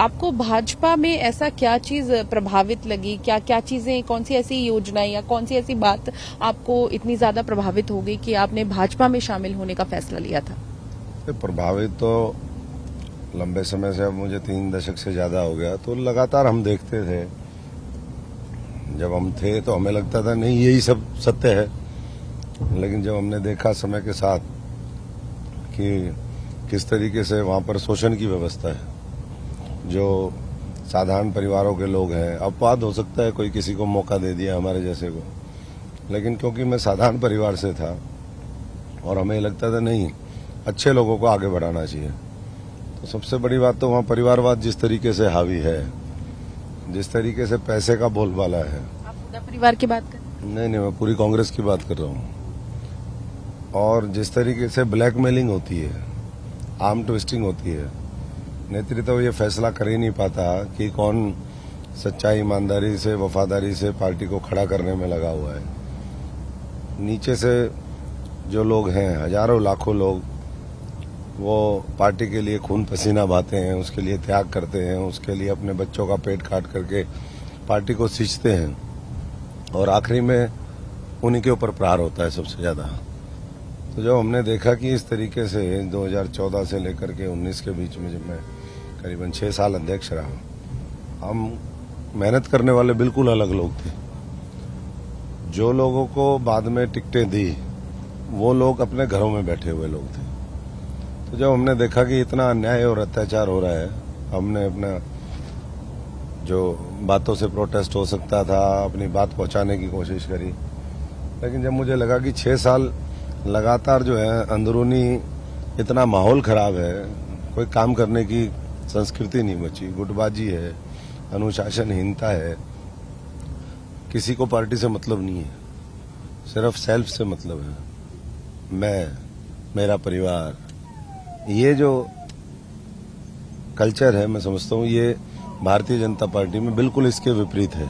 आपको भाजपा में ऐसा क्या चीज प्रभावित लगी, क्या क्या चीजें, कौन सी ऐसी योजनाएं या कौन सी ऐसी बात आपको इतनी ज्यादा प्रभावित हो गई कि आपने भाजपा में शामिल होने का फैसला लिया था? प्रभावित तो लंबे समय से, अब मुझे 3 दशक से ज्यादा हो गया, तो लगातार हम देखते थे। जब हम थे तो हमें लगता था नहीं यही सब सत्य है, लेकिन जब हमने देखा समय के साथ कि किस तरीके से वहां पर शोषण की व्यवस्था है, जो साधारण परिवारों के लोग हैं, अपवाद हो सकता है कोई किसी को मौका दे दिया हमारे जैसे को, लेकिन क्योंकि मैं साधारण परिवार से था और हमें लगता था नहीं अच्छे लोगों को आगे बढ़ाना चाहिए, तो सबसे बड़ी बात तो वहाँ परिवारवाद जिस तरीके से हावी है, जिस तरीके से पैसे का बोलबाला है। आप पूरा परिवार की बात कर? नहीं, मैं पूरी कांग्रेस की बात कर रहा हूँ। और जिस तरीके से ब्लैकमेलिंग होती है, आर्म ट्विस्टिंग होती है, नेतृत्व ये फैसला कर ही नहीं पाता कि कौन सच्चाई, ईमानदारी से, वफादारी से पार्टी को खड़ा करने में लगा हुआ है। नीचे से जो लोग हैं, हजारों लाखों लोग, वो पार्टी के लिए खून पसीना बहाते हैं, उसके लिए त्याग करते हैं, उसके लिए अपने बच्चों का पेट काट करके पार्टी को सींचते हैं, और आखिरी में उन्हीं के ऊपर प्रहार होता है सबसे ज्यादा। तो जब हमने देखा कि इस तरीके से 2014 से लेकर के 19 के बीच में, जब मैं करीबन 6 साल अध्यक्ष रहा, हम मेहनत करने वाले बिल्कुल अलग लोग थे। जो लोगों को बाद में टिकटें दी, वो लोग अपने घरों में बैठे हुए लोग थे। तो जब हमने देखा कि इतना अन्याय और अत्याचार हो रहा है, हमने अपना जो बातों से प्रोटेस्ट हो सकता था, अपनी बात पहुंचाने की कोशिश करी। लेकिन जब मुझे लगा कि 6 साल लगातार जो है अंदरूनी इतना माहौल खराब है, कोई काम करने की संस्कृति नहीं बची, गुटबाजी है, अनुशासनहीनता है, किसी को पार्टी से मतलब नहीं है, सिर्फ सेल्फ से मतलब है, मैं, मेरा परिवार। ये जो कल्चर है, मैं समझता हूँ ये भारतीय जनता पार्टी में बिल्कुल इसके विपरीत है।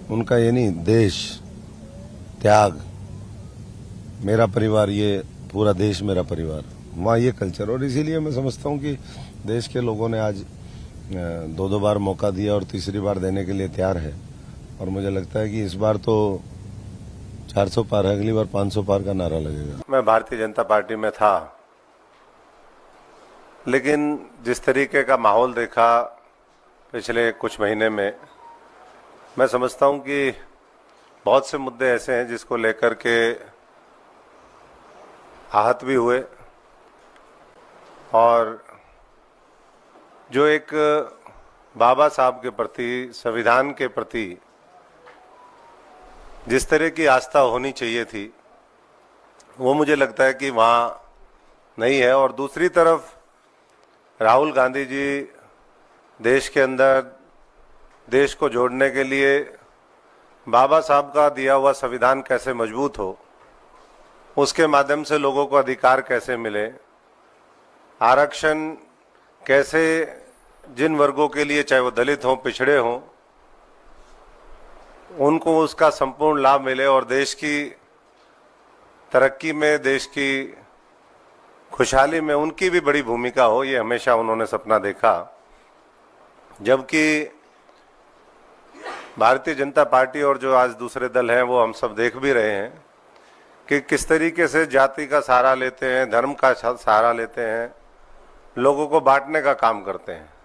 उनका ये नहीं, देश, त्याग, मेरा परिवार, ये पूरा देश मेरा परिवार, वहाँ ये कल्चर। और इसीलिए मैं समझता हूँ कि देश के लोगों ने आज 2 बार मौका दिया और तीसरी बार देने के लिए तैयार है। और मुझे लगता है कि इस बार तो 400 पार है, अगली बार 500 पार का नारा लगेगा। मैं भारतीय जनता पार्टी में था, लेकिन जिस तरीके का माहौल देखा पिछले कुछ महीने में, मैं समझता हूं कि बहुत से मुद्दे ऐसे हैं जिसको लेकर के आहत भी हुए, और जो एक बाबा साहब के प्रति, संविधान के प्रति जिस तरह की आस्था होनी चाहिए थी, वो मुझे लगता है कि वहाँ नहीं है। और दूसरी तरफ राहुल गांधी जी देश के अंदर देश को जोड़ने के लिए बाबा साहब का दिया हुआ संविधान कैसे मजबूत हो, उसके माध्यम से लोगों को अधिकार कैसे मिले, आरक्षण कैसे जिन वर्गों के लिए, चाहे वो दलित हों, पिछड़े हों, उनको उसका संपूर्ण लाभ मिले, और देश की तरक्की में, देश की खुशहाली में उनकी भी बड़ी भूमिका हो, ये हमेशा उन्होंने सपना देखा। जबकि भारतीय जनता पार्टी और जो आज दूसरे दल हैं, वो हम सब देख भी रहे हैं कि किस तरीके से जाति का सहारा लेते हैं, धर्म का सहारा लेते हैं, लोगों को बांटने का काम करते हैं।